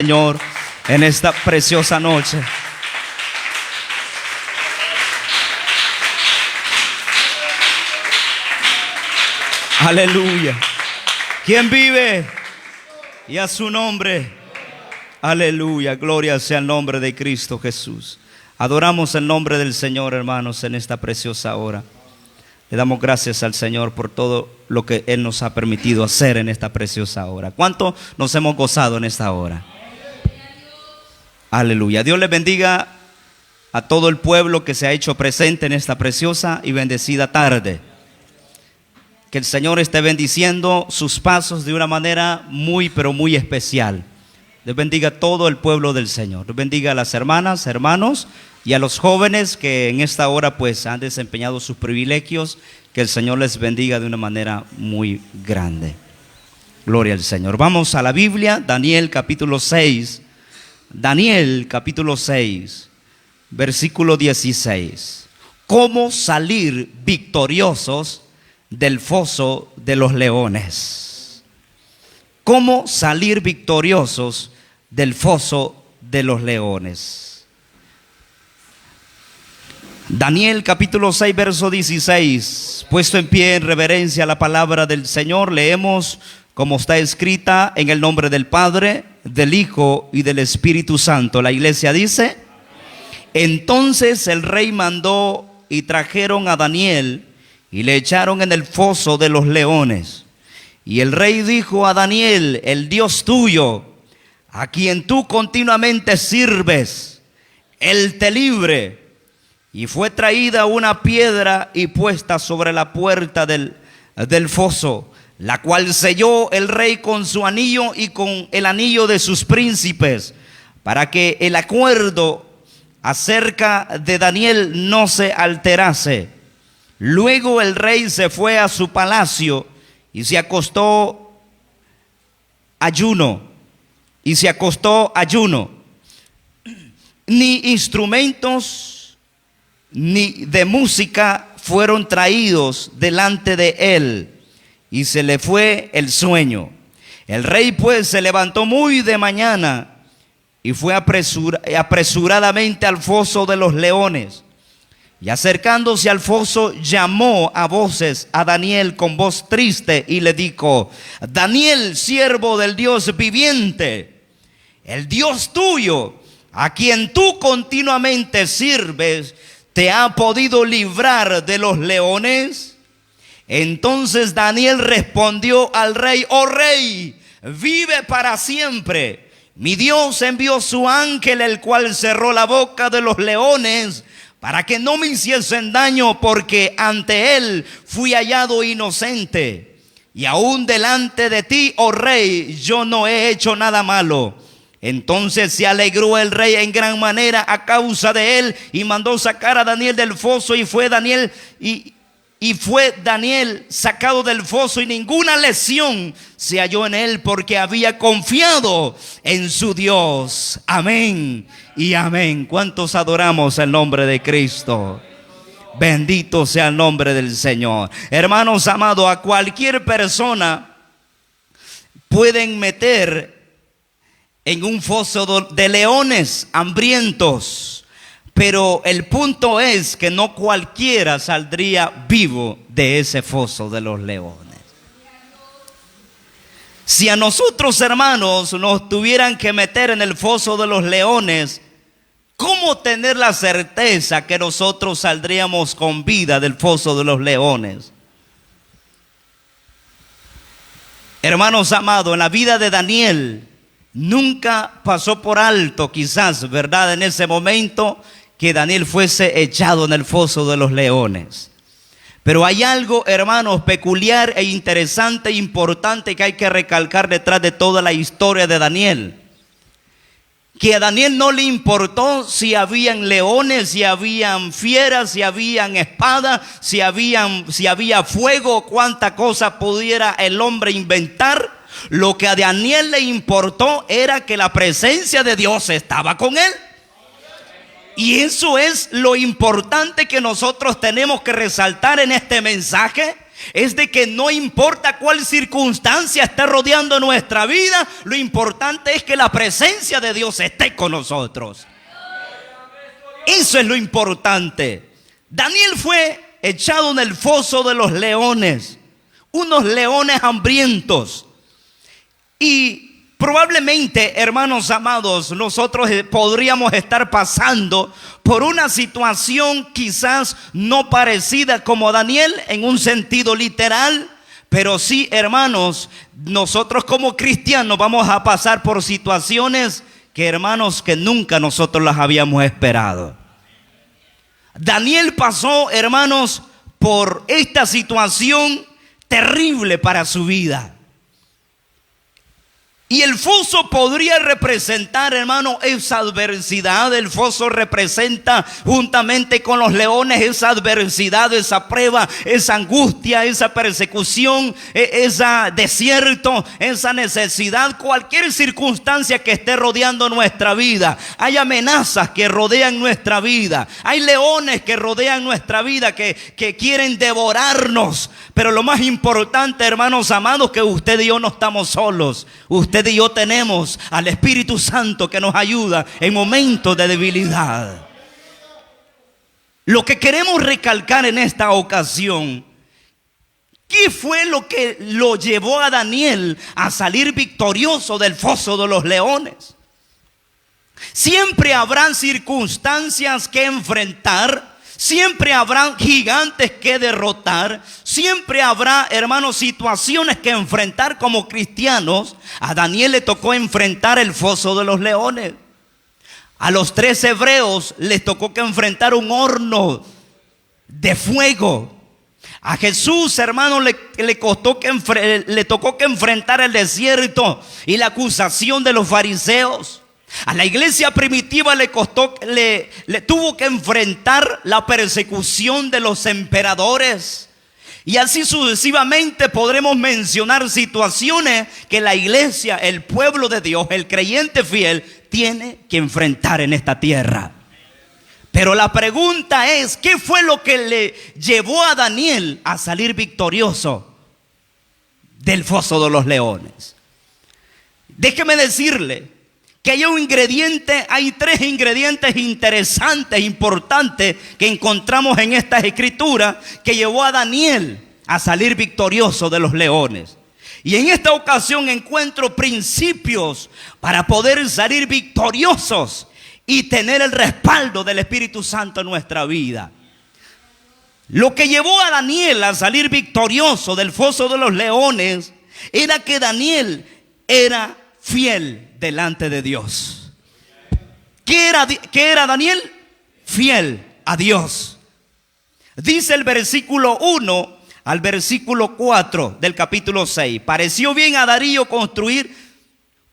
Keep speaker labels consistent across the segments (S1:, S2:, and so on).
S1: Señor, en esta preciosa noche. Aleluya. ¿Quién vive? Y a su nombre. Aleluya. Gloria sea el nombre de Cristo Jesús. Adoramos el nombre del Señor, hermanos, en esta preciosa hora. Le damos gracias al Señor por todo lo que Él nos ha permitido hacer en esta preciosa hora. ¿Cuánto nos hemos gozado en esta hora? Aleluya. Dios les bendiga a todo el pueblo que se ha hecho presente en esta preciosa y bendecida tarde. Que el Señor esté bendiciendo sus pasos de una manera muy, pero muy especial. Dios bendiga a todo el pueblo del Señor. Dios bendiga a las hermanas, hermanos y a los jóvenes que en esta hora pues han desempeñado sus privilegios. Que el Señor les bendiga de una manera muy grande. Gloria al Señor. Vamos a la Biblia, Daniel capítulo 6. Daniel capítulo 6, versículo 16. ¿Cómo salir victoriosos del foso de los leones? ¿Cómo salir victoriosos del foso de los leones? Daniel capítulo 6, verso 16. Puesto en pie en reverencia a la palabra del Señor, leemos como está escrita en el nombre del Padre, del Hijo y del Espíritu Santo. La iglesia dice: entonces el rey mandó y trajeron a Daniel y le echaron en el foso de los leones. Y el rey dijo a Daniel: el Dios tuyo, a quien tú continuamente sirves, Él te libre. Y fue traída una piedra y puesta sobre la puerta del foso, la cual selló el rey con su anillo y con el anillo de sus príncipes, para que el acuerdo acerca de Daniel no se alterase. Luego el rey se fue a su palacio y se acostó ayuno. Ni instrumentos ni de música fueron traídos delante de él, y se le fue el sueño. El rey pues se levantó muy de mañana y fue apresuradamente al foso de los leones. Y acercándose al foso, llamó a voces a Daniel con voz triste y le dijo: Daniel, siervo del Dios viviente, el Dios tuyo, a quien tú continuamente sirves, ¿te ha podido librar de los leones? Entonces Daniel respondió al rey: oh rey, vive para siempre. Mi Dios envió su ángel, el cual cerró la boca de los leones para que no me hiciesen daño, porque ante él fui hallado inocente. Y aún delante de ti, oh rey, yo no he hecho nada malo. Entonces se alegró el rey en gran manera a causa de él, y mandó sacar a Daniel del foso, y fue Daniel sacado del foso, y ninguna lesión se halló en él, porque había confiado en su Dios. Amén y amén. ¿Cuántos adoramos el nombre de Cristo? Bendito sea el nombre del Señor. Hermanos amados, a cualquier persona pueden meter en un foso de leones hambrientos, pero el punto es que no cualquiera saldría vivo de ese foso de los leones. Si a nosotros, hermanos, nos tuvieran que meter en el foso de los leones, ¿cómo tener la certeza que nosotros saldríamos con vida del foso de los leones? Hermanos amados, en la vida de Daniel nunca pasó por alto, quizás, ¿verdad?, en ese momento que Daniel fuese echado en el foso de los leones. Pero hay algo, hermanos, peculiar e interesante e importante que hay que recalcar detrás de toda la historia de Daniel. Que a Daniel no le importó si habían leones, si habían fieras, si habían espadas, si había fuego, cuánta cosa pudiera el hombre inventar. Lo que a Daniel le importó era que la presencia de Dios estaba con él. Y eso es lo importante que nosotros tenemos que resaltar en este mensaje. es de que no importa cuál circunstancia esté rodeando nuestra vida, lo importante es que la presencia de Dios esté con nosotros. Eso es lo importante. Daniel fue echado en el foso de los leones, unos leones hambrientos. Y probablemente, hermanos amados, nosotros podríamos estar pasando por una situación quizás no parecida como Daniel en un sentido literal, pero sí, hermanos, nosotros como cristianos vamos a pasar por situaciones que, hermanos, que nunca nosotros las habíamos esperado. Daniel pasó, hermanos, por esta situación terrible para su vida. Y el foso podría representar, hermano, esa adversidad. El foso representa juntamente con los leones esa adversidad, esa prueba, esa angustia, esa persecución, ese desierto, esa necesidad, cualquier circunstancia que esté rodeando nuestra vida. Hay amenazas que rodean nuestra vida. Hay leones que rodean nuestra vida que quieren devorarnos. Pero lo más importante, hermanos amados, que usted y yo no estamos solos. Usted y yo tenemos al Espíritu Santo que nos ayuda en momentos de debilidad. Lo que queremos recalcar en esta ocasión, ¿qué fue lo que lo llevó a Daniel a salir victorioso del foso de los leones? Siempre habrán circunstancias que enfrentar. Siempre habrá gigantes que derrotar. Siempre habrá, hermanos, situaciones que enfrentar como cristianos. A Daniel le tocó enfrentar el foso de los leones. A los 3 hebreos les tocó que enfrentar un horno de fuego. A Jesús, hermano, le tocó que enfrentar el desierto y la acusación de los fariseos. A la iglesia primitiva le tuvo que enfrentar la persecución de los emperadores. Y así sucesivamente podremos mencionar situaciones que la iglesia, el pueblo de Dios, el creyente fiel, tiene que enfrentar en esta tierra. Pero la pregunta es, ¿qué fue lo que le llevó a Daniel a salir victorioso del foso de los leones? Déjeme decirle que hay 3 ingredientes interesantes, importantes, que encontramos en estas escrituras que llevó a Daniel a salir victorioso de los leones. Y en esta ocasión encuentro principios para poder salir victoriosos y tener el respaldo del Espíritu Santo en nuestra vida. Lo que llevó a Daniel a salir victorioso del foso de los leones era que Daniel era fiel delante de Dios. ¿Qué era Daniel? Fiel a Dios. Dice el versículo 1 al versículo 4 del capítulo 6. Pareció bien a Darío construir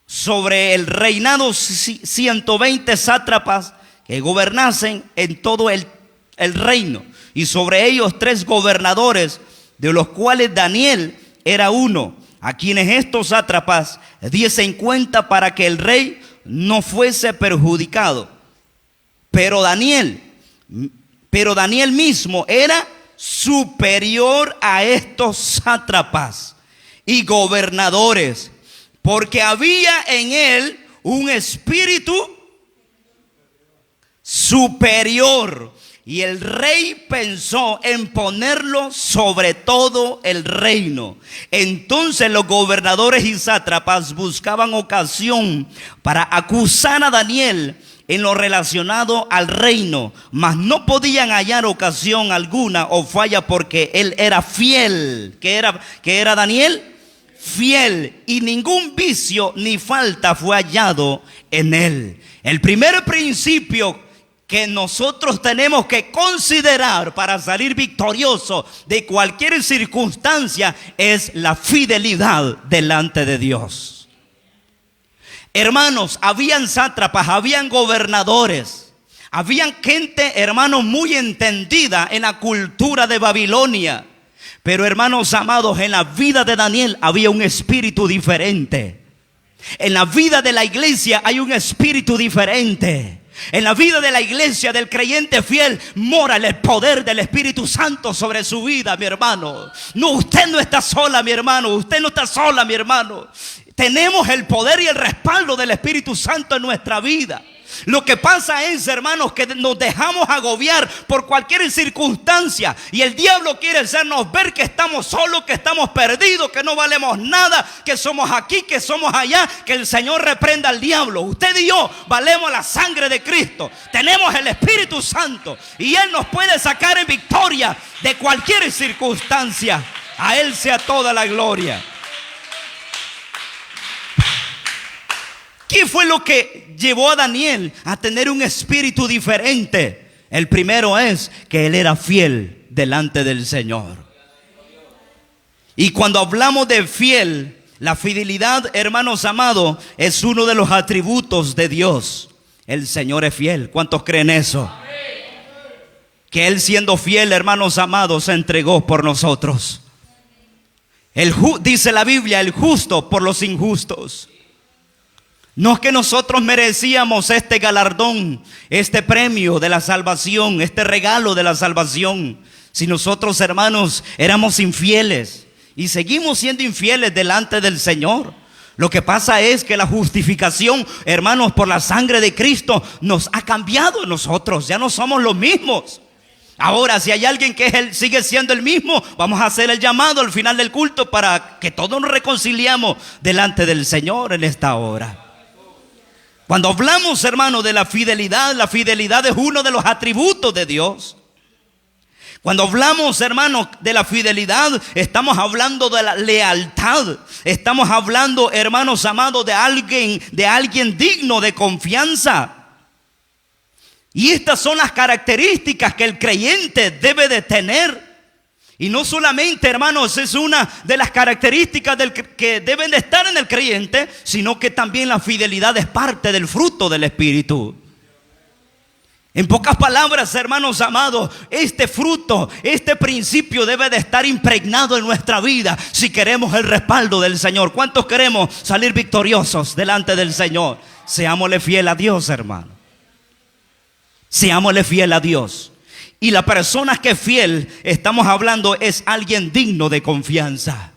S1: sobre el reinado 120 sátrapas que gobernasen en todo el reino, y sobre ellos 3 gobernadores, de los cuales Daniel era uno, a quienes estos sátrapas diesen cuenta para que el rey no fuese perjudicado. Pero Daniel mismo era superior a estos sátrapas y gobernadores, porque había en él un espíritu superior. Y el rey pensó en ponerlo sobre todo el reino. Entonces los gobernadores y sátrapas buscaban ocasión para acusar a Daniel en lo relacionado al reino, mas no podían hallar ocasión alguna o falla, porque él era fiel. ¿Qué era Daniel? Fiel, y ningún vicio ni falta fue hallado en él. El primer principio que nosotros tenemos que considerar para salir victorioso de cualquier circunstancia es la fidelidad delante de Dios. Hermanos, habían sátrapas, habían gobernadores, habían gente, hermanos, muy entendida en la cultura de Babilonia. Pero, hermanos amados, en la vida de Daniel había un espíritu diferente. En la vida de la iglesia hay un espíritu diferente. En la vida de la iglesia, del creyente fiel, mora el poder del Espíritu Santo sobre su vida, mi hermano. No, usted no está sola, mi hermano. Usted no está sola, mi hermano. Tenemos el poder y el respaldo del Espíritu Santo en nuestra vida. Lo que pasa es, hermanos, que nos dejamos agobiar por cualquier circunstancia. Y el diablo quiere hacernos ver que estamos solos, que estamos perdidos, que no valemos nada, que somos aquí, que somos allá. Que el Señor reprenda al diablo. Usted y yo valemos la sangre de Cristo. Tenemos el Espíritu Santo. Y Él nos puede sacar en victoria de cualquier circunstancia. A Él sea toda la gloria. ¿Qué fue lo que llevó a Daniel a tener un espíritu diferente? El primero es que él era fiel delante del Señor. Y cuando hablamos de fiel, la fidelidad, hermanos amados, es uno de los atributos de Dios. El Señor es fiel. ¿Cuántos creen eso? Que Él, siendo fiel, hermanos amados, se entregó por nosotros. Dice la Biblia, el justo por los injustos. No es que nosotros merecíamos este galardón, este premio de la salvación, este regalo de la salvación. Si nosotros, hermanos, éramos infieles y seguimos siendo infieles delante del Señor. Lo que pasa es que la justificación, hermanos, por la sangre de Cristo nos ha cambiado a nosotros. Ya no somos los mismos. Ahora, si hay alguien que él sigue siendo el mismo, vamos a hacer el llamado al final del culto para que todos nos reconciliemos delante del Señor en esta hora. Cuando hablamos, hermano, de la fidelidad es uno de los atributos de Dios. Cuando hablamos, hermano, de la fidelidad, estamos hablando de la lealtad. Estamos hablando, hermanos amados, de alguien digno de confianza. Y estas son las características que el creyente debe de tener. Y no solamente, hermanos, es una de las características que deben de estar en el creyente, sino que también la fidelidad es parte del fruto del Espíritu. En pocas palabras, hermanos amados, este fruto, este principio debe de estar impregnado en nuestra vida si queremos el respaldo del Señor. ¿Cuántos queremos salir victoriosos delante del Señor? Seámosle fiel a Dios, hermano. Seámosle fiel a Dios. Y la persona que es fiel, estamos hablando, es alguien digno de confianza.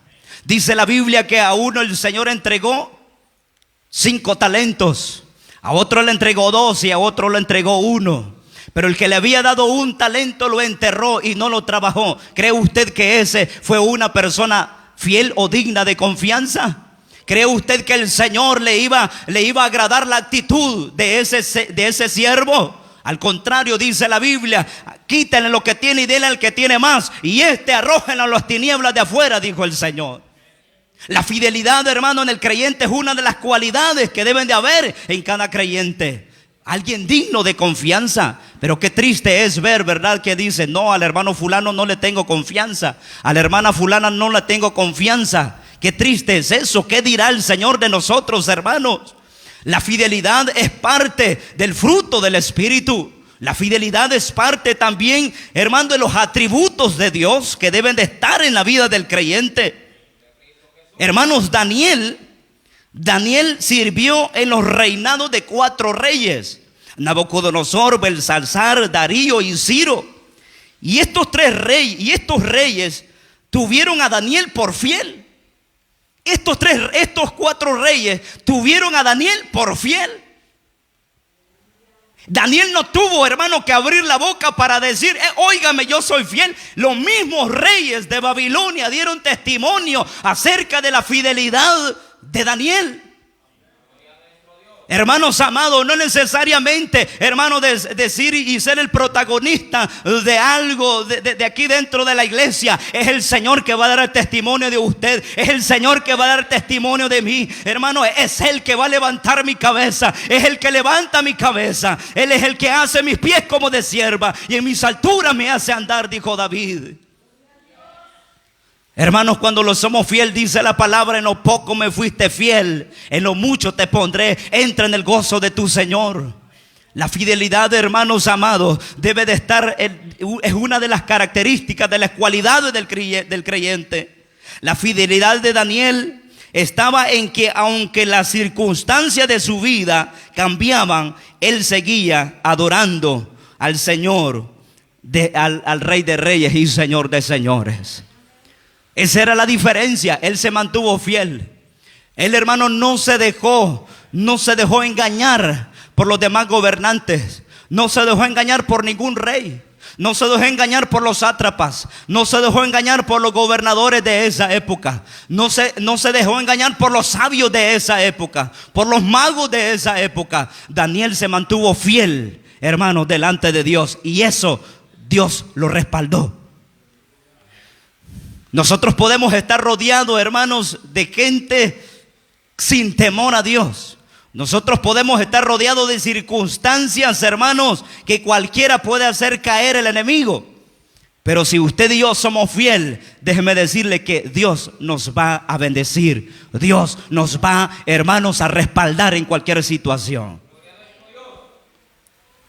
S1: Dice la Biblia que a uno el Señor entregó 5 talentos, a otro le entregó 2 y a otro le entregó 1. Pero el que le había dado 1 talento lo enterró y no lo trabajó. ¿Cree usted que ese fue una persona fiel o digna de confianza? ¿Cree usted que el Señor le iba a agradar la actitud de ese siervo? Al contrario, dice la Biblia, quítenle lo que tiene y denle al que tiene más, y arrójenlo a las tinieblas de afuera, dijo el Señor. La fidelidad, hermano, en el creyente es una de las cualidades que deben de haber en cada creyente. Alguien digno de confianza. Pero qué triste es ver, ¿verdad? Que dice, no, al hermano fulano no le tengo confianza, a la hermana fulana no le tengo confianza. Qué triste es eso. ¿Qué dirá el Señor de nosotros, hermanos? La fidelidad es parte del fruto del Espíritu. La fidelidad es parte también, hermano, de los atributos de Dios que deben de estar en la vida del creyente. Hermanos, Daniel sirvió en los reinados de 4 reyes: Nabucodonosor, Belsasar, Darío y Ciro. Y estos reyes tuvieron a Daniel por fiel. Estos 4 reyes tuvieron a Daniel por fiel. Daniel no tuvo, hermano, que abrir la boca para decir, óigame, yo soy fiel. Los mismos reyes de Babilonia dieron testimonio acerca de la fidelidad de Daniel. Hermanos amados, no necesariamente, hermanos, decir y ser el protagonista de algo de aquí dentro de la iglesia. Es el Señor que va a dar el testimonio de usted. Es el Señor que va a dar testimonio de mí. Hermano, es Él que va a levantar mi cabeza. Es el que levanta mi cabeza. Él es el que hace mis pies como de sierva y en mis alturas me hace andar, dijo David. Hermanos, cuando lo somos fiel, dice la palabra, en lo poco me fuiste fiel, en lo mucho te pondré, entra en el gozo de tu Señor. La fidelidad, hermanos amados, debe de estar, es una de las características, de las cualidades del creyente. La fidelidad de Daniel estaba en que aunque las circunstancias de su vida cambiaban, él seguía adorando al Señor, al Rey de Reyes y Señor de Señores. Esa era la diferencia. Él se mantuvo fiel. Él, hermano, no se dejó engañar por los demás gobernantes. No se dejó engañar por ningún rey. No se dejó engañar por los sátrapas. No se dejó engañar por los gobernadores de esa época. No se dejó engañar por los sabios de esa época, por los magos de esa época. Daniel se mantuvo fiel, hermanos, delante de Dios, y eso Dios lo respaldó. Nosotros podemos estar rodeados, hermanos, de gente sin temor a Dios. Nosotros podemos estar rodeados de circunstancias, hermanos, que cualquiera puede hacer caer el enemigo. Pero si usted y yo somos fieles, déjeme decirle que Dios nos va a bendecir. Dios nos va, hermanos, a respaldar en cualquier situación.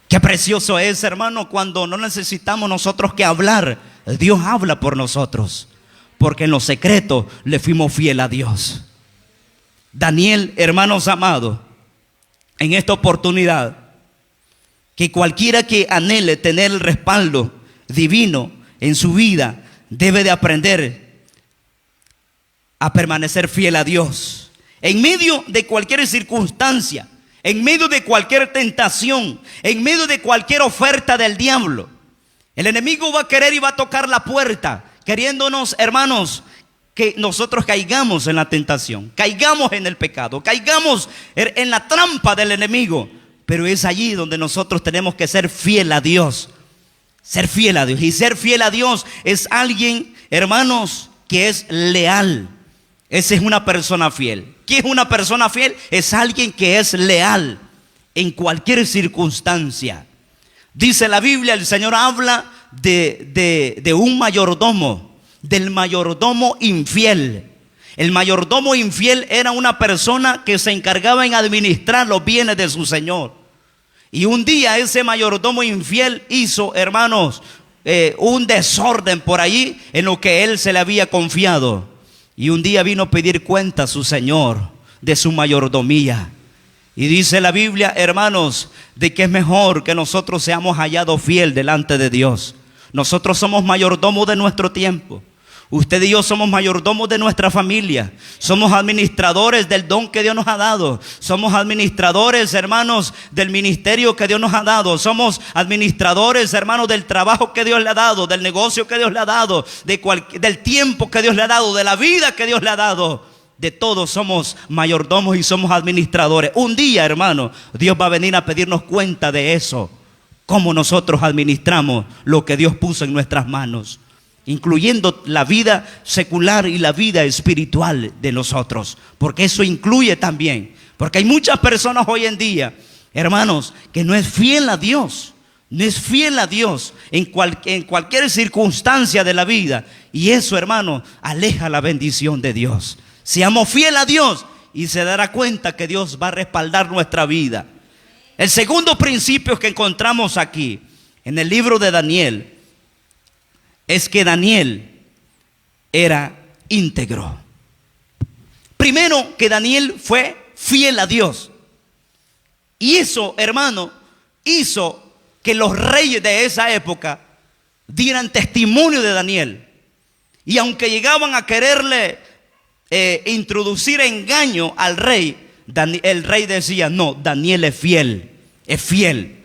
S1: Qué precioso es, hermano, cuando no necesitamos nosotros que hablar. Dios habla por nosotros, porque en lo secreto le fuimos fiel a Dios. Daniel, hermanos amados, en esta oportunidad, que cualquiera que anhele tener el respaldo divino en su vida, debe de aprender a permanecer fiel a Dios. En medio de cualquier circunstancia, en medio de cualquier tentación, en medio de cualquier oferta del diablo, el enemigo va a querer y va a tocar la puerta, queriéndonos, hermanos, que nosotros caigamos en la tentación, caigamos en el pecado, caigamos en la trampa del enemigo. Pero es allí donde nosotros tenemos que ser fiel a Dios. Ser fiel a Dios. Y ser fiel a Dios es alguien, hermanos, que es leal. Esa es una persona fiel. ¿Qué es una persona fiel? Es alguien que es leal en cualquier circunstancia. Dice la Biblia, el Señor habla de un mayordomo, del mayordomo infiel. El mayordomo infiel era una persona que se encargaba en administrar los bienes de su señor. Y un día ese mayordomo infiel hizo, hermanos, un desorden por allí en lo que él se le había confiado. Y un día vino a pedir cuenta a su señor de su mayordomía. Y dice la Biblia, hermanos, de que es mejor que nosotros seamos hallados fiel delante de Dios. Nosotros somos mayordomos de nuestro tiempo. Usted y yo somos mayordomos de nuestra familia. Somos administradores del don que Dios nos ha dado. Somos administradores, hermanos, del ministerio que Dios nos ha dado. Somos administradores, hermanos, del trabajo que Dios le ha dado, del negocio que Dios le ha dado, del tiempo que Dios le ha dado, de la vida que Dios le ha dado. De todos somos mayordomos y somos administradores. Un día, hermano, Dios va a venir a pedirnos cuenta de eso. Cómo nosotros administramos lo que Dios puso en nuestras manos, incluyendo la vida secular y la vida espiritual de nosotros, porque eso incluye también, porque hay muchas personas hoy en día, hermanos, que no es fiel a Dios, no es fiel a Dios en cualquier circunstancia de la vida, y eso, hermano, aleja la bendición de Dios. Seamos fieles a Dios y se dará cuenta que Dios va a respaldar nuestra vida. El segundo principio que encontramos aquí en el libro de Daniel es que Daniel era íntegro. Primero, que Daniel fue fiel a Dios. Y eso, hermano, hizo que los reyes de esa época dieran testimonio de Daniel. Y aunque llegaban a quererle introducir engaño al rey, el rey decía, no, Daniel es fiel, es fiel.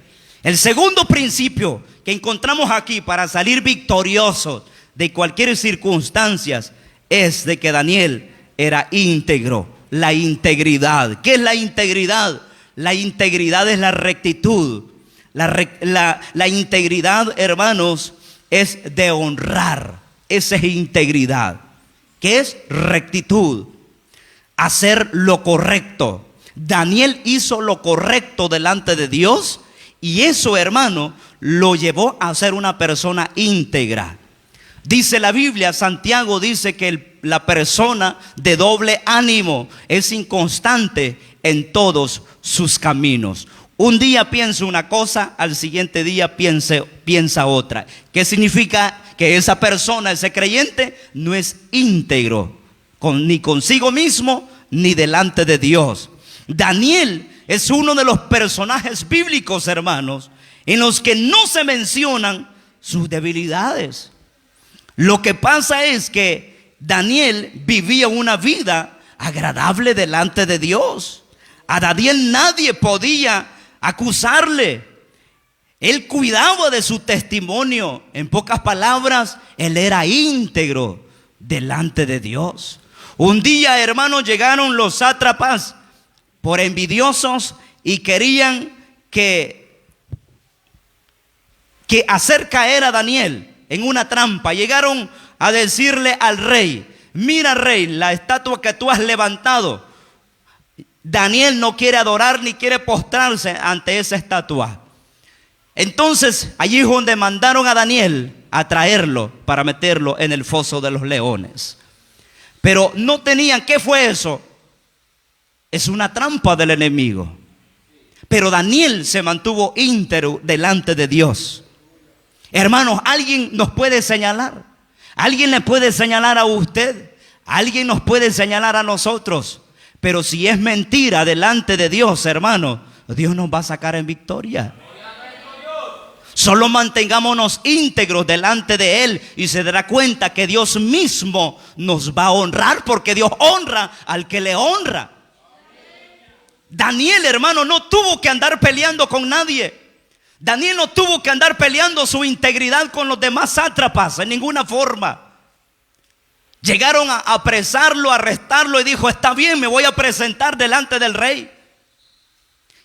S1: El segundo principio que encontramos aquí para salir victoriosos de cualquier circunstancia es de que Daniel era íntegro. La integridad. ¿Qué es la integridad? La integridad es la rectitud. La integridad, hermanos, es de honrar. Esa es integridad. ¿Qué es rectitud? Hacer lo correcto. Daniel hizo lo correcto delante de Dios, y eso, hermano, lo llevó a ser una persona íntegra. Dice la Biblia, Santiago dice que la persona de doble ánimo es inconstante en todos sus caminos. Un día piensa una cosa, al siguiente día piensa otra. ¿Qué significa? Que esa persona, ese creyente, no es íntegro. ni consigo mismo, ni delante de Dios. Daniel es uno de los personajes bíblicos, hermanos, en los que no se mencionan sus debilidades. Lo que pasa es que Daniel vivía una vida agradable delante de Dios. A Daniel nadie podía acusarle. Él cuidaba de su testimonio. En pocas palabras, él era íntegro delante de Dios. Un día, hermanos, llegaron los sátrapas por envidiosos y querían que hacer caer a Daniel en una trampa. Llegaron a decirle al rey: mira, rey, la estatua que tú has levantado, Daniel no quiere adorar ni quiere postrarse ante esa estatua. Entonces allí es donde mandaron a Daniel a traerlo para meterlo en el foso de los leones. Pero no tenían, ¿qué fue eso? Es una trampa del enemigo. Pero Daniel se mantuvo íntegro delante de Dios. Hermanos, alguien nos puede señalar. Alguien le puede señalar a usted. Alguien nos puede señalar a nosotros. Pero si es mentira delante de Dios, hermano, Dios nos va a sacar en victoria. Solo mantengámonos íntegros delante de Él y se dará cuenta que Dios mismo nos va a honrar, porque Dios honra al que le honra. Daniel, hermano, no tuvo que andar peleando con nadie. Daniel no tuvo que andar peleando su integridad con los demás sátrapas en ninguna forma. Llegaron a apresarlo, a arrestarlo y dijo: está bien, me voy a presentar delante del rey.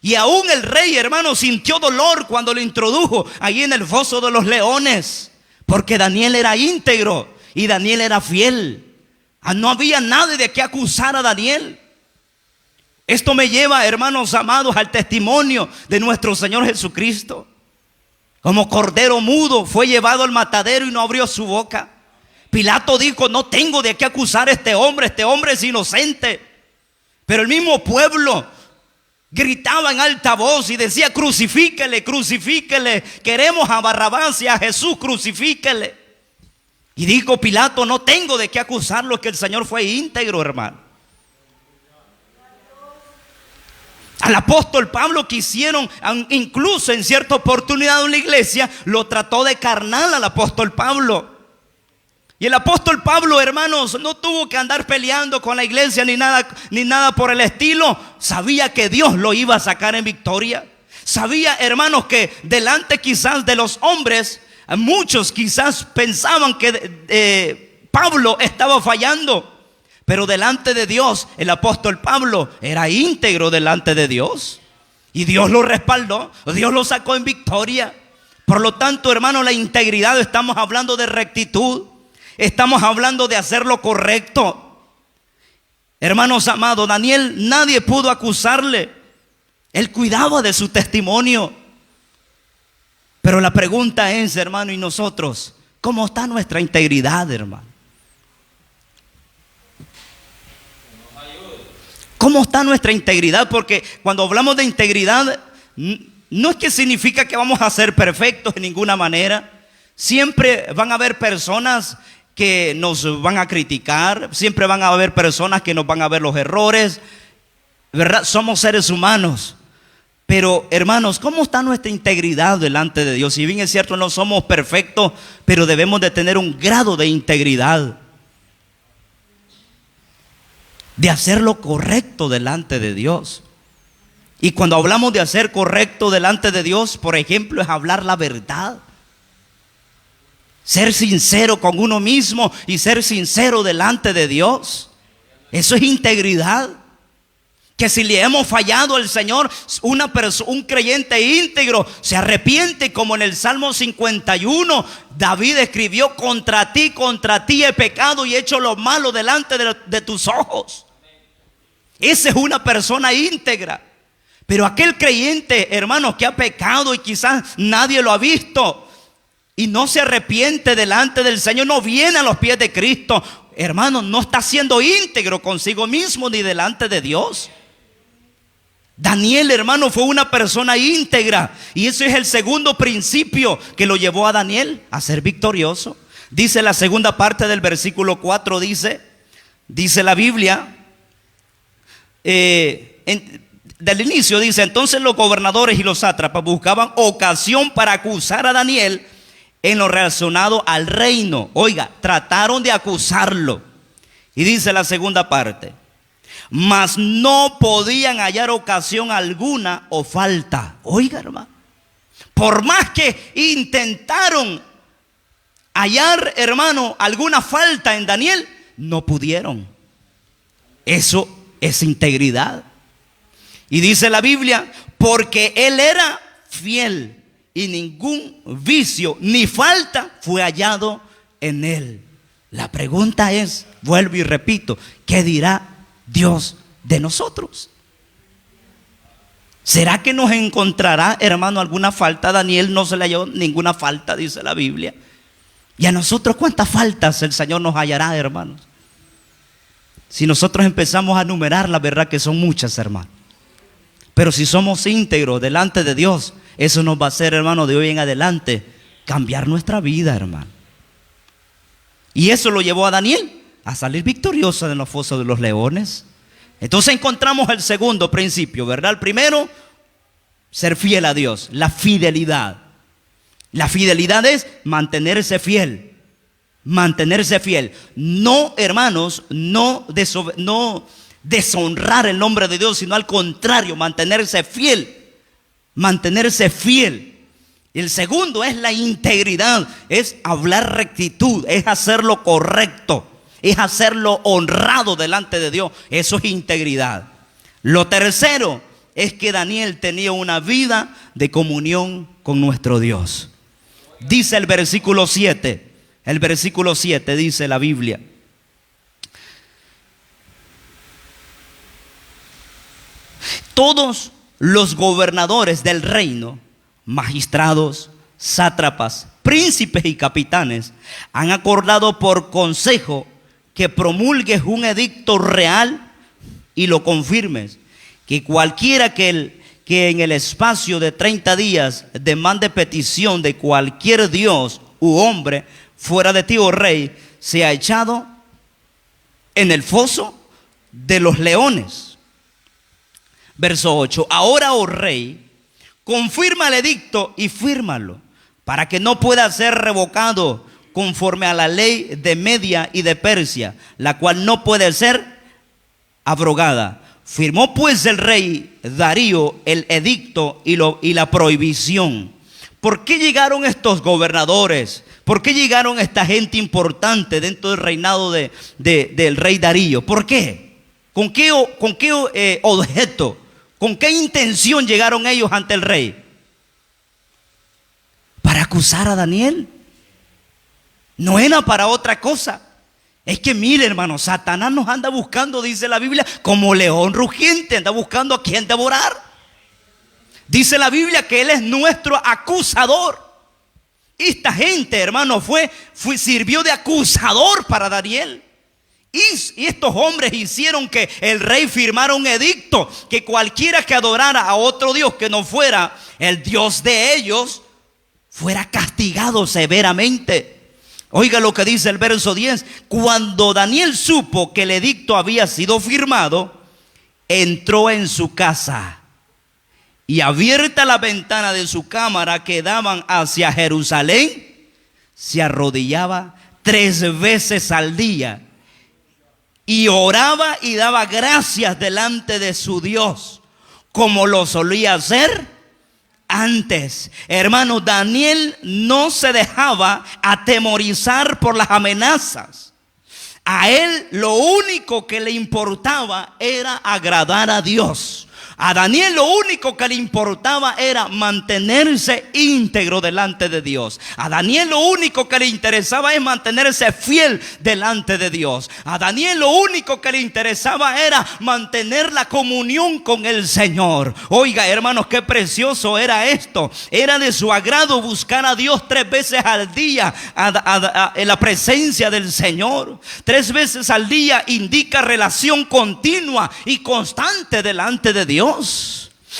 S1: Y aún el rey, hermano, sintió dolor cuando lo introdujo allí en el foso de los leones, porque Daniel era íntegro y Daniel era fiel. No había nadie de qué acusar a Daniel. Esto me lleva, hermanos amados, al testimonio de nuestro Señor Jesucristo. Como cordero mudo fue llevado al matadero y no abrió su boca. Pilato dijo: no tengo de qué acusar a este hombre es inocente. Pero el mismo pueblo gritaba en alta voz y decía: crucifíquele, crucifíquele, queremos a Barrabás y a Jesús, crucifíquele. Y dijo Pilato: no tengo de qué acusarlo, que el Señor fue íntegro, hermano. Al apóstol Pablo quisieron, incluso en cierta oportunidad en la iglesia, lo trató de carnal al apóstol Pablo. Y el apóstol Pablo, hermanos, no tuvo que andar peleando con la iglesia ni nada por el estilo. Sabía que Dios lo iba a sacar en victoria. Sabía, hermanos, que delante quizás de los hombres, muchos quizás pensaban que Pablo estaba fallando. Pero delante de Dios, el apóstol Pablo era íntegro delante de Dios. Y Dios lo respaldó, Dios lo sacó en victoria. Por lo tanto, hermano, la integridad, estamos hablando de rectitud. Estamos hablando de hacer lo correcto. Hermanos amados, Daniel, nadie pudo acusarle. Él cuidaba de su testimonio. Pero la pregunta es, hermano, ¿y nosotros? ¿Cómo está nuestra integridad, hermano? ¿Cómo está nuestra integridad? Porque cuando hablamos de integridad, no es que significa que vamos a ser perfectos de ninguna manera. Siempre van a haber personas que nos van a criticar. Siempre van a haber personas que nos van a ver los errores, ¿verdad? Somos seres humanos. Pero, hermanos, ¿cómo está nuestra integridad delante de Dios? Si bien es cierto, no somos perfectos, pero debemos de tener un grado de integridad, de hacer lo correcto delante de Dios. Y cuando hablamos de hacer correcto delante de Dios, por ejemplo, es hablar la verdad. Ser sincero con uno mismo y ser sincero delante de Dios. Eso es integridad. Que si le hemos fallado al Señor, un creyente íntegro se arrepiente, como en el Salmo 51 David escribió: contra ti he pecado y he hecho lo malo delante de tus ojos. Esa es una persona íntegra. Pero aquel creyente, hermanos, que ha pecado y quizás nadie lo ha visto y no se arrepiente delante del Señor, no viene a los pies de Cristo, hermano, no está siendo íntegro consigo mismo ni delante de Dios. Daniel, hermano, fue una persona íntegra, y ese es el segundo principio que lo llevó a Daniel a ser victorioso. Dice la segunda parte del versículo 4, dice: Dice la Biblia, del inicio dice, entonces los gobernadores y los sátrapas buscaban ocasión para acusar a Daniel en lo relacionado al reino. Oiga, trataron de acusarlo. Y dice la segunda parte, mas no podían hallar ocasión alguna o falta. Oiga, hermano, por más que intentaron hallar, hermano, alguna falta en Daniel, no pudieron. Eso es integridad. Y dice la Biblia, porque él era fiel y ningún vicio ni falta fue hallado en él. La pregunta es, vuelvo y repito, ¿qué dirá Dios de nosotros? ¿Será que nos encontrará, hermano, alguna falta? Daniel no se le halló ninguna falta, dice la Biblia. ¿Y a nosotros cuántas faltas el Señor nos hallará, hermanos? Si nosotros empezamos a numerar, la verdad que son muchas, hermano. Pero si somos íntegros delante de Dios, eso nos va a hacer, hermano, de hoy en adelante cambiar nuestra vida, hermano. Y eso lo llevó a Daniel a salir victorioso de los fosos de los leones. Entonces encontramos el segundo principio, ¿verdad? El primero, ser fiel a Dios, la fidelidad. La fidelidad es mantenerse fiel. Mantenerse fiel. No, hermanos, no deshonrar el nombre de Dios, sino al contrario, mantenerse fiel. Mantenerse fiel. Y el segundo es la integridad, es hablar rectitud, es hacer lo correcto, es hacerlo honrado delante de Dios. Eso es integridad. Lo tercero es que Daniel tenía una vida de comunión con nuestro Dios. Dice el versículo 7, dice la Biblia: todos los gobernadores del reino, magistrados, sátrapas, príncipes y capitanes, han acordado por consejo que promulgues un edicto real y lo confirmes, que cualquiera que en el espacio de 30 días demande petición de cualquier dios u hombre fuera de ti, oh rey, sea echado en el foso de los leones. Verso 8: ahora, oh rey, confirma el edicto y fírmalo, para que no pueda ser revocado conforme a la ley de Media y de Persia, la cual no puede ser abrogada. Firmó pues el rey Darío el edicto y la prohibición. ¿Por qué llegaron estos gobernadores? ¿Por qué llegaron esta gente importante dentro del reinado del rey Darío? ¿Por qué? ¿Con qué objeto? ¿Con qué intención llegaron ellos ante el rey? Para acusar a Daniel. No era para otra cosa. Es que mire, hermano, Satanás nos anda buscando, dice la Biblia, como león rugiente, anda buscando a quien devorar. Dice la Biblia que él es nuestro acusador. Esta gente, hermano, sirvió de acusador para Daniel. Y estos hombres hicieron que el rey firmara un edicto, que cualquiera que adorara a otro Dios que no fuera el Dios de ellos, fuera castigado severamente. Oiga lo que dice el verso 10. Cuando Daniel supo que el edicto había sido firmado, entró en su casa, y abierta la ventana de su cámara que daban hacia Jerusalén, se arrodillaba 3 veces al día y oraba y daba gracias delante de su Dios, como lo solía hacer antes. Hermano, Daniel no se dejaba atemorizar por las amenazas. A él lo único que le importaba era agradar a Dios. A Daniel lo único que le importaba era mantenerse íntegro delante de Dios. A Daniel lo único que le interesaba es mantenerse fiel delante de Dios. A Daniel lo único que le interesaba era mantener la comunión con el Señor. Oiga, hermanos, qué precioso era esto. Era de su agrado buscar a Dios 3 veces al día en la presencia del Señor. 3 veces al día indica relación continua y constante delante de Dios.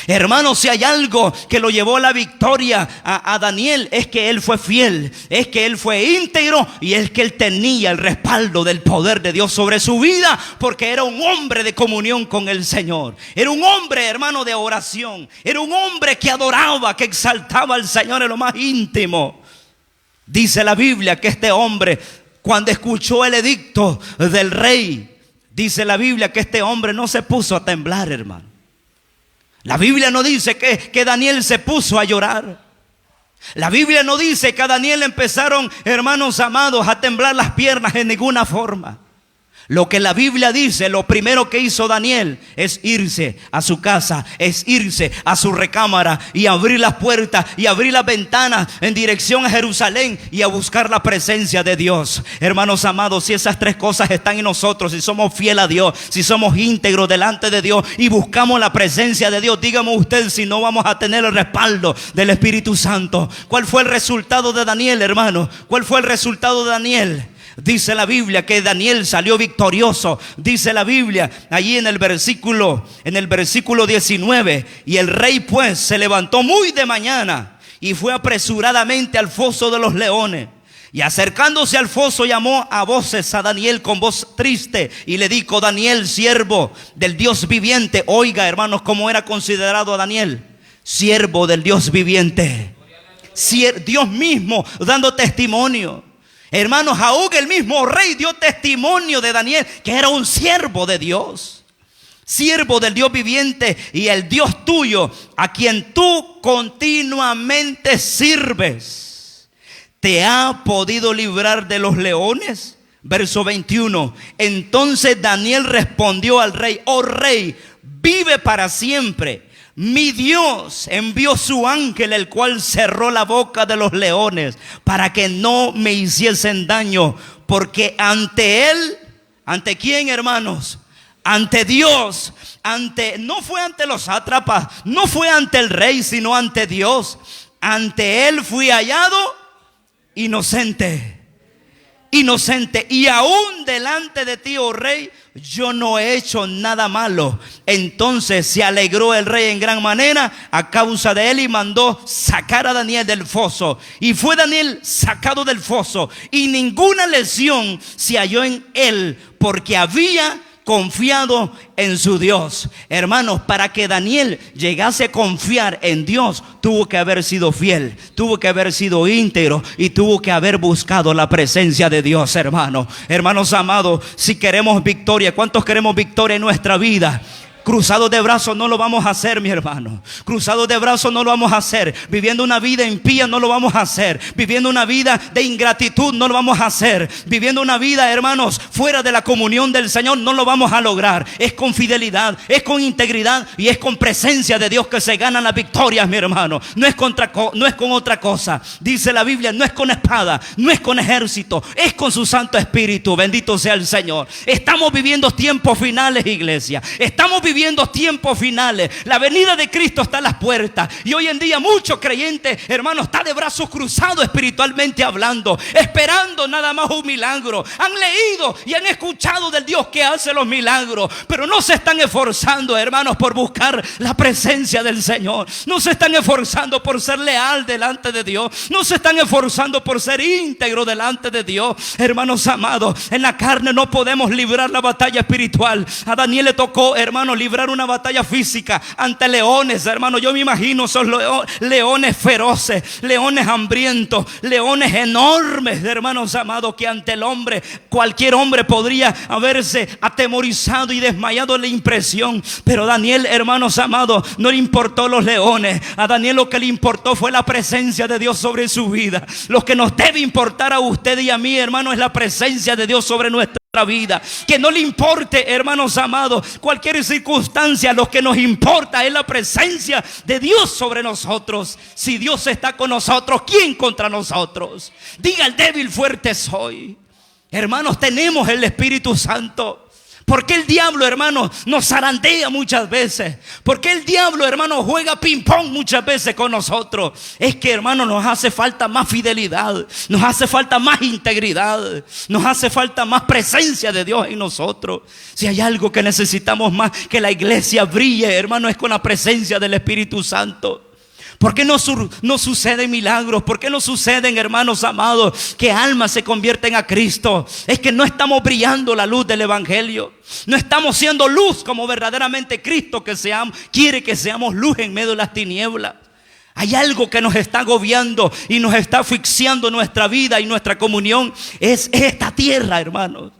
S1: Hermanos, si hay algo que lo llevó a la victoria a Daniel, es que él fue fiel, es que él fue íntegro y es que él tenía el respaldo del poder de Dios sobre su vida, porque era un hombre de comunión con el Señor. Era un hombre, hermano, de oración. Era un hombre que adoraba, que exaltaba al Señor en lo más íntimo. Dice la Biblia que este hombre, cuando escuchó el edicto del rey, dice la Biblia que este hombre no se puso a temblar, hermano. La Biblia no dice que Daniel se puso a llorar. La Biblia no dice que a Daniel empezaron, hermanos amados, a temblar las piernas en ninguna forma. Lo que la Biblia dice, lo primero que hizo Daniel es irse a su casa, es irse a su recámara y abrir las puertas y abrir las ventanas en dirección a Jerusalén y a buscar la presencia de Dios. Hermanos amados, si esas tres cosas están en nosotros, si somos fieles a Dios, si somos íntegros delante de Dios y buscamos la presencia de Dios, dígame usted si no vamos a tener el respaldo del Espíritu Santo. ¿Cuál fue el resultado de Daniel, hermano? ¿Cuál fue el resultado de Daniel? Dice la Biblia que Daniel salió victorioso. Dice la Biblia allí en el versículo 19: y el rey pues se levantó muy de mañana y fue apresuradamente al foso de los leones. Y acercándose al foso llamó a voces a Daniel con voz triste y le dijo: Daniel, siervo del Dios viviente. Oiga, hermanos, cómo era considerado Daniel: siervo del Dios viviente. Dios mismo dando testimonio. Hermanos, aún el mismo rey dio testimonio de Daniel, que era un siervo de Dios, siervo del Dios viviente y el Dios tuyo, a quien tú continuamente sirves, ¿te ha podido librar de los leones? Verso 21. Entonces Daniel respondió al rey: oh rey, vive para siempre. Mi Dios envió su ángel, el cual cerró la boca de los leones para que no me hiciesen daño, porque ante él, ¿ante quién, hermanos? Ante Dios, no fue ante los sátrapas, no fue ante el rey, sino ante Dios. Ante él fui hallado inocente. Y aún delante de ti, oh rey, yo no he hecho nada malo. Entonces se alegró el rey en gran manera a causa de él y mandó sacar a Daniel del foso. Y fue Daniel sacado del foso y ninguna lesión se halló en él, porque había confiado en su Dios. Hermanos, para que Daniel llegase a confiar en Dios, tuvo que haber sido fiel, tuvo que haber sido íntegro y tuvo que haber buscado la presencia de Dios, hermanos. Hermanos amados, si queremos victoria, ¿cuántos queremos victoria en nuestra vida? Cruzados de brazos no lo vamos a hacer, mi hermano. Cruzados de brazos no lo vamos a hacer. Viviendo una vida impía no lo vamos a hacer. Viviendo una vida de ingratitud no lo vamos a hacer. Viviendo una vida, hermanos, fuera de la comunión del Señor no lo vamos a lograr. Es con fidelidad, es con integridad y es con presencia de Dios que se ganan las victorias, mi hermano. No es con otra cosa. Dice la Biblia, no es con espada, no es con ejército, es con su Santo Espíritu. Bendito sea el Señor. Estamos viviendo tiempos finales, iglesia. Estamos viviendo tiempos finales. La venida de Cristo está a las puertas. Y hoy en día muchos creyentes, hermanos, están de brazos cruzados espiritualmente hablando, esperando nada más un milagro. Han leído y han escuchado del Dios que hace los milagros, pero no se están esforzando, hermanos, por buscar la presencia del Señor. No se están esforzando por ser leal delante de Dios. No se están esforzando por ser íntegro delante de Dios. Hermanos amados, en la carne no podemos librar la batalla espiritual. A Daniel le tocó, hermanos, librar una batalla física ante leones, hermano. Yo me imagino esos leones feroces, leones hambrientos, leones enormes, hermanos amados, que ante el hombre, cualquier hombre podría haberse atemorizado y desmayado la impresión. Pero Daniel, hermanos amados, no le importó los leones. A Daniel lo que le importó fue la presencia de Dios sobre su vida. Lo que nos debe importar a usted y a mí, hermano, es la presencia de Dios sobre nuestra vida. Que no le importe, hermanos amados, cualquier circunstancia. Lo que nos importa es la presencia de Dios sobre nosotros. Si Dios está con nosotros, ¿quién contra nosotros? Diga el débil, fuerte soy. Hermanos, tenemos el Espíritu Santo. ¿Por qué el diablo, hermano, nos zarandea muchas veces? ¿Por qué el diablo, hermano, juega ping pong muchas veces con nosotros? Es que, hermano, nos hace falta más fidelidad, nos hace falta más integridad, nos hace falta más presencia de Dios en nosotros. Si hay algo que necesitamos más que la iglesia brille, hermano, es con la presencia del Espíritu Santo. ¿Por qué no suceden milagros? ¿Por qué no suceden, hermanos amados, que almas se convierten a Cristo? Es que no estamos brillando la luz del Evangelio. No estamos siendo luz como verdaderamente Cristo quiere que seamos luz en medio de las tinieblas. Hay algo que nos está agobiando y nos está asfixiando nuestra vida y nuestra comunión. Es esta tierra, hermanos.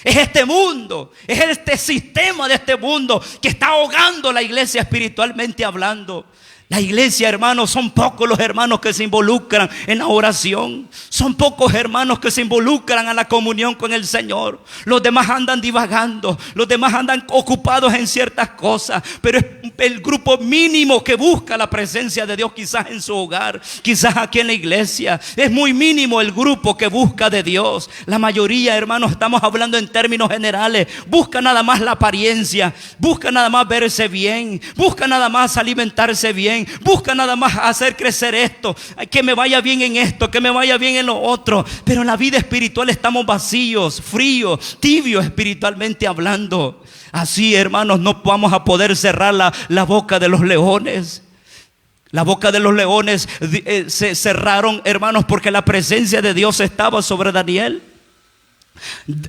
S1: Es este mundo, es este sistema de este mundo que está ahogando la iglesia espiritualmente hablando. La iglesia, hermanos, son pocos los hermanos que se involucran en la oración. Son pocos hermanos que se involucran a la comunión con el Señor. Los demás andan divagando, los demás andan ocupados en ciertas cosas. Pero es el grupo mínimo que busca la presencia de Dios, quizás en su hogar, quizás aquí en la iglesia. Es muy mínimo el grupo que busca de Dios. La mayoría, hermanos, estamos hablando en términos generales, busca nada más la apariencia, busca nada más verse bien, busca nada más alimentarse bien, busca nada más hacer crecer esto, que me vaya bien en esto, que me vaya bien en lo otro. Pero en la vida espiritual estamos vacíos, fríos, tibios espiritualmente hablando. Así, hermanos, no vamos a poder cerrar la boca de los leones. La boca de los leones se cerraron, hermanos, porque la presencia de Dios estaba sobre Daniel.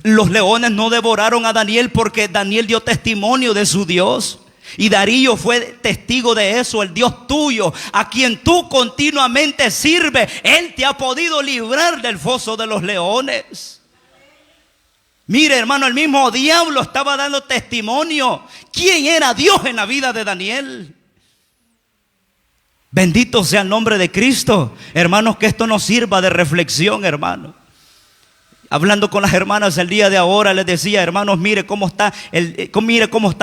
S1: Los leones no devoraron a Daniel porque Daniel dio testimonio de su Dios. Y Darío fue testigo de eso. El Dios tuyo, a quien tú continuamente sirves, Él te ha podido librar del foso de los leones. Mire, hermano, el mismo diablo estaba dando testimonio. ¿Quién era Dios en la vida de Daniel? Bendito sea el nombre de Cristo. Hermanos, que esto nos sirva de reflexión, hermano. Hablando con las hermanas el día de ahora, les decía, hermanos, mire cómo está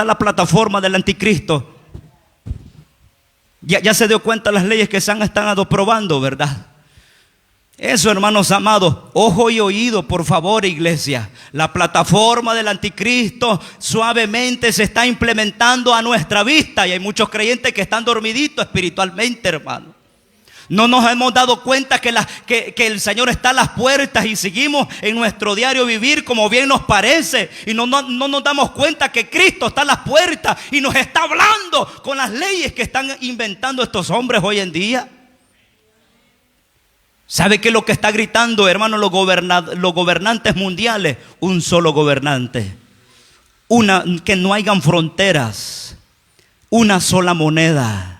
S1: la plataforma del anticristo. Ya se dio cuenta las leyes que se han estado aprobando, ¿verdad? Eso, hermanos amados, ojo y oído, por favor, iglesia. La plataforma del anticristo suavemente se está implementando a nuestra vista. Y hay muchos creyentes que están dormiditos espiritualmente, hermano. No nos hemos dado cuenta que el Señor está a las puertas y seguimos en nuestro diario vivir como bien nos parece. Y no nos damos cuenta que Cristo está a las puertas y nos está hablando con las leyes que están inventando estos hombres hoy en día. ¿Sabe qué es lo que está gritando, hermano, los gobernantes mundiales? Un solo gobernante. Que no hayan fronteras. Una sola moneda.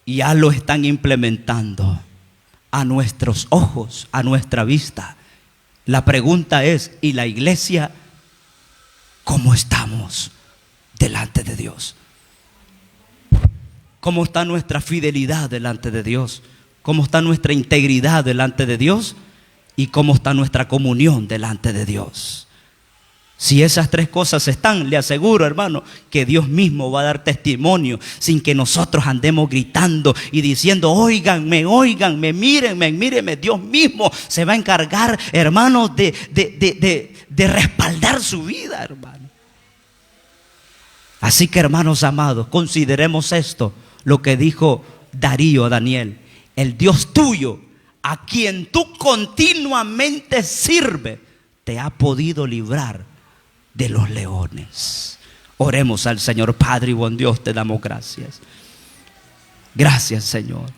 S1: Y ya lo están implementando a nuestros ojos, a nuestra vista. La pregunta es, ¿y la iglesia cómo estamos delante de Dios? ¿Cómo está nuestra fidelidad delante de Dios? ¿Cómo está nuestra integridad delante de Dios? ¿Y cómo está nuestra comunión delante de Dios? Si esas tres cosas están, le aseguro, hermano, que Dios mismo va a dar testimonio sin que nosotros andemos gritando y diciendo, óiganme, mírenme. Dios mismo se va a encargar, hermano, de respaldar su vida, hermano. Así que, hermanos amados, consideremos esto, lo que dijo Darío a Daniel. El Dios tuyo, a quien tú continuamente sirves, te ha podido librar de los leones. Oremos al Señor. Padre y buen Dios, te damos gracias. Gracias, Señor.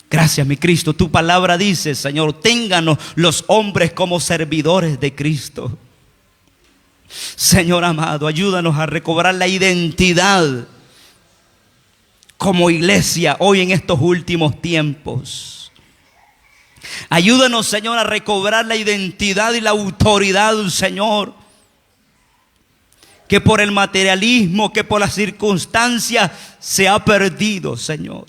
S1: Gracias, mi Cristo. Tu palabra dice, Señor, ténganos los hombres como servidores de Cristo. Señor amado, ayúdanos a recobrar la identidad como iglesia hoy en estos últimos tiempos. Ayúdanos, Señor, a recobrar la identidad y la autoridad, Señor, que por el materialismo, que por las circunstancias se ha perdido, Señor.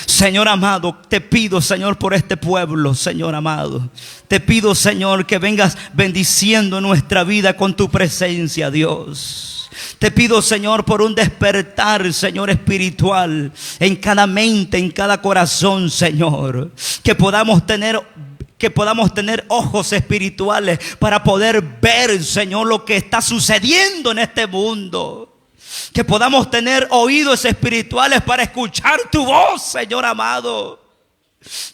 S1: Señor amado, te pido, Señor, por este pueblo, Señor amado. Te pido, Señor, que vengas bendiciendo nuestra vida con tu presencia, Dios. Te pido, Señor, por un despertar, Señor, espiritual en cada mente, en cada corazón, Señor. Que podamos que podamos tener ojos espirituales para poder ver, Señor, lo que está sucediendo en este mundo. Que podamos tener oídos espirituales para escuchar tu voz, Señor amado.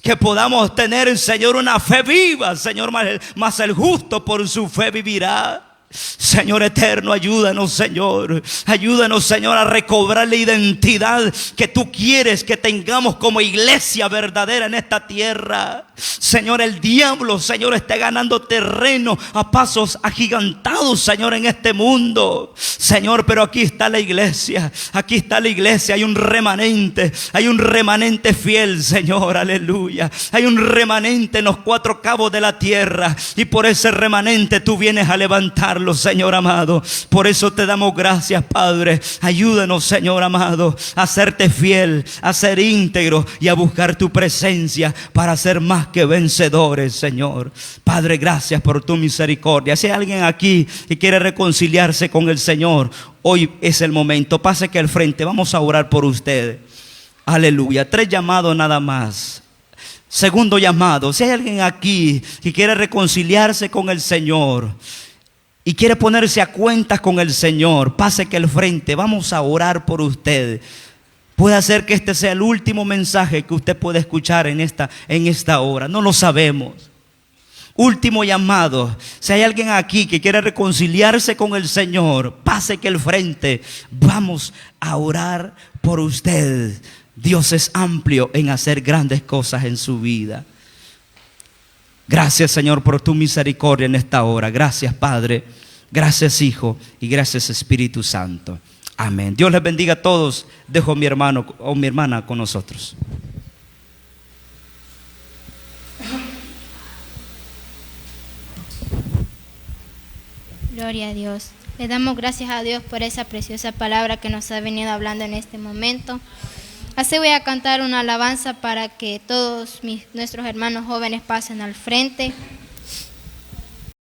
S1: Que podamos tener, Señor, una fe viva, Señor, mas el justo por su fe vivirá. Señor eterno, ayúdanos, Señor. Ayúdanos, Señor, a recobrar la identidad que tú quieres que tengamos como iglesia verdadera en esta tierra. Señor, el diablo, Señor, está ganando terreno a pasos agigantados, Señor, en este mundo. Señor, pero aquí está la iglesia. Aquí está la iglesia. Hay un remanente fiel, Señor, aleluya. Hay un remanente en los cuatro cabos de la tierra. Y por ese remanente tú vienes a levantar, Señor amado. Por eso te damos gracias, Padre. Ayúdanos, Señor amado, a serte fiel, a ser íntegro y a buscar tu presencia para ser más que vencedores, Señor. Padre, gracias por tu misericordia. Si hay alguien aquí que quiere reconciliarse con el Señor, hoy es el momento. Pase aquí al frente, vamos a orar por usted. Aleluya. 3 llamados nada más. Segundo llamado, si hay alguien aquí que quiere reconciliarse con el Señor y quiere ponerse a cuentas con el Señor, pase que al frente, vamos a orar por usted. Puede ser que este sea el último mensaje que usted puede escuchar en esta hora, no lo sabemos. Último llamado, si hay alguien aquí que quiere reconciliarse con el Señor, pase que al frente, vamos a orar por usted. Dios es amplio en hacer grandes cosas en su vida. Gracias, Señor, por tu misericordia en esta hora. Gracias, Padre. Gracias, Hijo. Y gracias, Espíritu Santo. Amén. Dios les bendiga a todos. Dejo a mi hermano o mi hermana con nosotros.
S2: Gloria a Dios. Le damos gracias a Dios por esa preciosa palabra que nos ha venido hablando en este momento. Así voy a cantar una alabanza para que todos nuestros hermanos jóvenes pasen al frente.